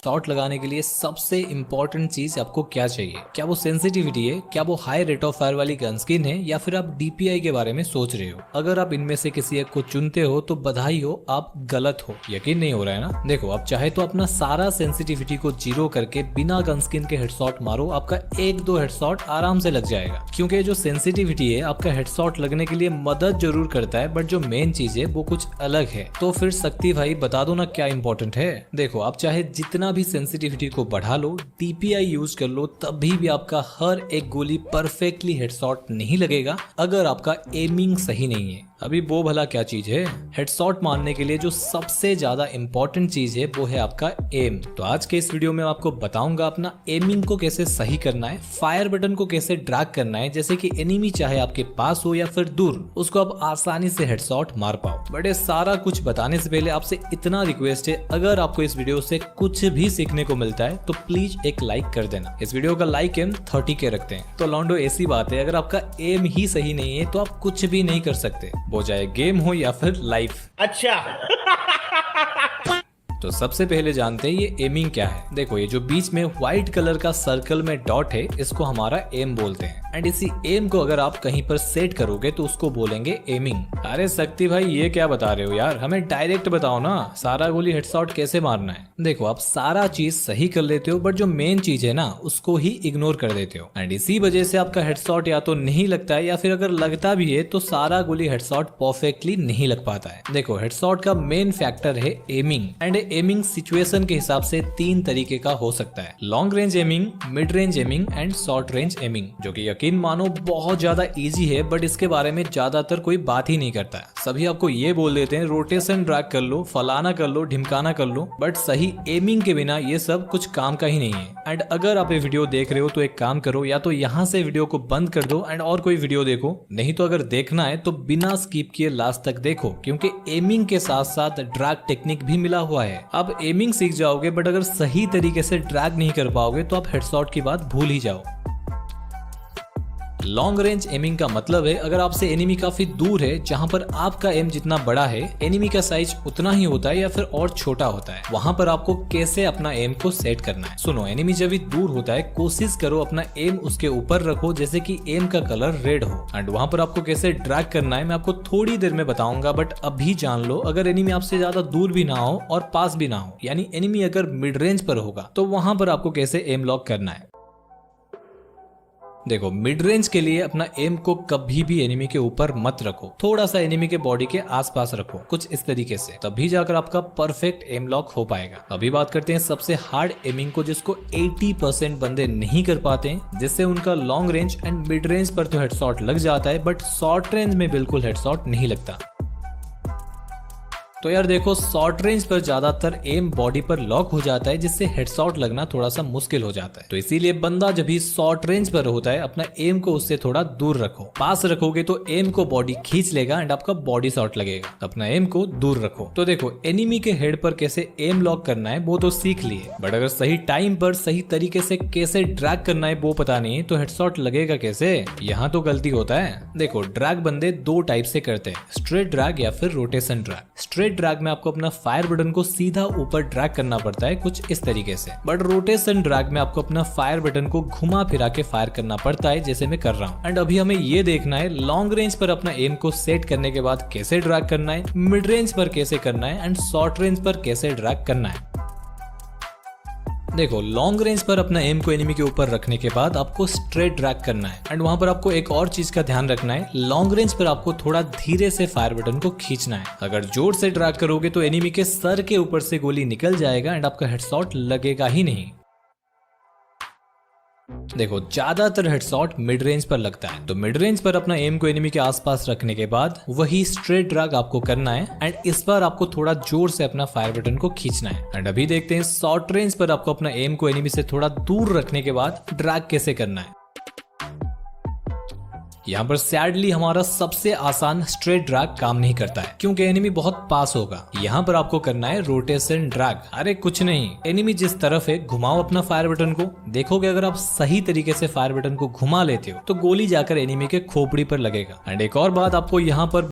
Headshot लगाने के लिए सबसे इंपॉर्टेंट चीज आपको क्या चाहिए? क्या वो सेंसिटिविटी है, क्या वो हाई रेट ऑफ फायर वाली गन स्किन है, या फिर आप डीपीआई के बारे में सोच रहे हो? अगर आप इनमें से किसी एक को चुनते हो तो बधाई हो, आप गलत हो। यकीन नहीं हो रहा है ना? देखो, आप चाहे तो अपना सारा सेंसिटिविटी को जीरो करके बिना गन स्किन के हेडशॉट मारो, आपका एक दो हेडशॉट आराम से लग जाएगा। क्योंकि जो सेंसिटिविटी है आपका हेडशॉट लगने के लिए मदद जरूर करता है, बट जो मेन चीज है वो कुछ अलग है। तो फिर शक्ति भाई बता दो ना क्या इंपॉर्टेंट है। देखो, आप चाहे जितना भी सेंसिटिविटी को बढ़ा लो, डीपीआई यूज कर लो, तभी भी आपका हर एक गोली परफेक्टली हेडशॉट नहीं लगेगा अगर आपका एमिंग सही नहीं है। अभी वो भला क्या चीज है? हेडशॉट मारने के लिए जो सबसे ज्यादा इंपॉर्टेंट चीज है वो है आपका एम। तो आज के इस वीडियो में आपको बताऊंगा अपना एमिंग को कैसे सही करना है, फायर बटन को कैसे ड्रैग करना है, जैसे कि एनिमी चाहे आपके पास हो या फिर दूर, उसको आप आसानी से हेडशॉट मार पाओ। बट ये सारा कुछ बताने से पहले आपसे इतना रिक्वेस्ट है, अगर आपको इस वीडियो से कुछ भी सीखने को मिलता है तो प्लीज एक लाइक कर देना। इस वीडियो का लाइक एम 30 के रखते हैं। तो लॉन्डो, ऐसी बात है, अगर आपका एम ही सही नहीं है तो आप कुछ भी नहीं कर सकते, वो चाहे गेम हो या फिर लाइफ। अच्छा। तो सबसे पहले जानते हैं ये एमिंग क्या है। देखो, ये जो बीच में व्हाइट कलर का सर्कल में डॉट है, इसको हमारा एम बोलते हैं। एंड इसी एम को अगर आप कहीं पर सेट करोगे तो उसको बोलेंगे एमिंग। अरे शक्ति भाई, ये क्या बता रहे हो यार? हमें डायरेक्ट बताओ ना, सारा गोली हेडशॉट कैसे मारना है। देखो, आप सारा चीज सही कर लेते हो, बट जो मेन चीज है ना उसको ही इग्नोर कर देते हो। एंड इसी वजह से आपका हेडशॉट या तो नहीं लगता है, या फिर अगर लगता भी है तो सारा गोली हेडशॉट परफेक्टली नहीं लग पाता है। देखो, हेडशॉट का मेन फैक्टर है एमिंग। एंड एमिंग सिचुएशन के हिसाब से 3 तरीके का हो सकता है: long range aiming, mid range aiming and short range aiming. जो कि यकीन मानो बहुत ज्यादा इजी है, बट इसके बारे में ज्यादातर कोई बात ही नहीं करता है। सभी आपको ये बोल देते हैं रोटेशन ड्रैग कर लो, फलाना कर लो, ढिमकाना कर लो, बट सही एमिंग के बिना ये सब कुछ काम का ही नहीं है। एंड अगर आप ये वीडियो देख रहे हो तो एक काम करो, या तो यहाँ से वीडियो को बंद कर दो एंड और कोई वीडियो देखो, नहीं तो अगर देखना है तो बिना स्किप किए लास्ट तक देखो, क्योंकि एमिंग के साथ साथ ड्रैग टेक्निक भी मिला हुआ है। अब एमिंग सीख जाओगे, बट अगर सही तरीके से ड्रैग नहीं कर पाओगे तो आप हेडशॉट की बात भूल ही जाओ। लॉन्ग रेंज एमिंग का मतलब है अगर आपसे एनिमी काफी दूर है, जहां पर आपका एम जितना बड़ा है एनिमी का साइज उतना ही होता है या फिर और छोटा होता है, वहां पर आपको कैसे अपना एम को सेट करना है। सुनो, एनिमी जब भी दूर होता है कोशिश करो अपना एम उसके ऊपर रखो, जैसे कि एम का कलर रेड हो। एंड वहां पर आपको कैसे ड्रैग करना है मैं आपको थोड़ी देर में बताऊंगा, बट अभी जान लो, अगर एनिमी आपसे ज्यादा दूर भी ना हो और पास भी ना हो, यानी एनिमी अगर मिड रेंज पर होगा, तो वहां पर आपको कैसे एम लॉक करना है। देखो, मिड रेंज के लिए अपना एम को कभी भी एनिमी के ऊपर मत रखो, थोड़ा सा एनिमी के बॉडी के आसपास रखो, कुछ इस तरीके से, तभी जाकर आपका परफेक्ट एम लॉक हो पाएगा। अभी बात करते हैं सबसे हार्ड एमिंग को, जिसको 80% बंदे नहीं कर पाते हैं, जिससे उनका long range and mid range पर तो हेडशॉट लग जाता है, बट शॉर्ट रेंज में बिल्कुल हेडशॉट नहीं लगता। तो यार देखो, शॉर्ट रेंज पर ज्यादातर एम बॉडी पर लॉक हो जाता है, जिससे हेडशॉट लगना थोड़ा सा मुश्किल हो जाता है। तो इसीलिए बंदा जब भी शॉर्ट रेंज पर होता है अपना एम को उससे थोड़ा दूर रखो। पास रखोगे तो एम को बॉडी खींच लेगा एंड आपका बॉडी शॉट लगेगा। अपना एम को दूर रखो। तो देखो, एनिमी के हेड पर कैसे एम लॉक करना है वो तो सीख लिए, बट अगर सही टाइम पर सही तरीके से कैसे ड्रैग करना है वो पता नहीं तो हेडशॉट लगेगा कैसे? यहाँ तो गलती होता है। देखो, ड्रैग बंदे 2 टाइप से करते हैं, स्ट्रेट ड्रैग या फिर रोटेशन ड्रैग। स्ट्रेट ड्रैग में आपको अपना फायर बटन को सीधा ऊपर ड्रैग करना पड़ता है, कुछ इस तरीके से, बट रोटेशन ड्रैग में आपको अपना फायर बटन को घुमा फिरा के फायर करना पड़ता है, जैसे मैं कर रहा हूँ। एंड अभी हमें ये देखना है लॉन्ग रेंज पर अपना एम को सेट करने के बाद कैसे ड्रैग करना है, मिड रेंज पर कैसे करना है एंड शॉर्ट रेंज पर कैसे ड्रैग करना है। देखो, लॉन्ग रेंज पर अपना एम को एनिमी के ऊपर रखने के बाद आपको स्ट्रेट ड्रैग करना है। एंड वहां पर आपको एक और चीज का ध्यान रखना है, लॉन्ग रेंज पर आपको थोड़ा धीरे से फायर बटन को खींचना है। अगर जोर से ड्रैग करोगे तो एनिमी के सर के ऊपर से गोली निकल जाएगा एंड आपका हेडशॉट लगेगा ही नहीं। देखो, ज्यादातर हेडशॉट मिड रेंज पर लगता है, तो मिड रेंज पर अपना एम को एनिमी के आसपास रखने के बाद वही स्ट्रेट ड्रैग आपको करना है एंड इस बार आपको थोड़ा जोर से अपना फायर बटन को खींचना है। एंड अभी देखते हैं शॉर्ट रेंज पर आपको अपना एम को एनिमी से थोड़ा दूर रखने के बाद ड्रैग कैसे करना है। यहाँ पर सैडली हमारा सबसे आसान स्ट्रेट ड्रैग काम नहीं करता है, क्योंकि एनिमी बहुत पास होगा। यहाँ पर आपको करना है रोटेशन ड्रैग। अरे कुछ नहीं, एनिमी जिस तरफ है घुमाओ अपना फायर बटन को, देखोगे अगर आप सही तरीके से फायर बटन को घुमा लेते हो तो गोली जाकर एनिमी के खोपड़ी पर लगेगा। एंड एक और बात आपको यहाँ पर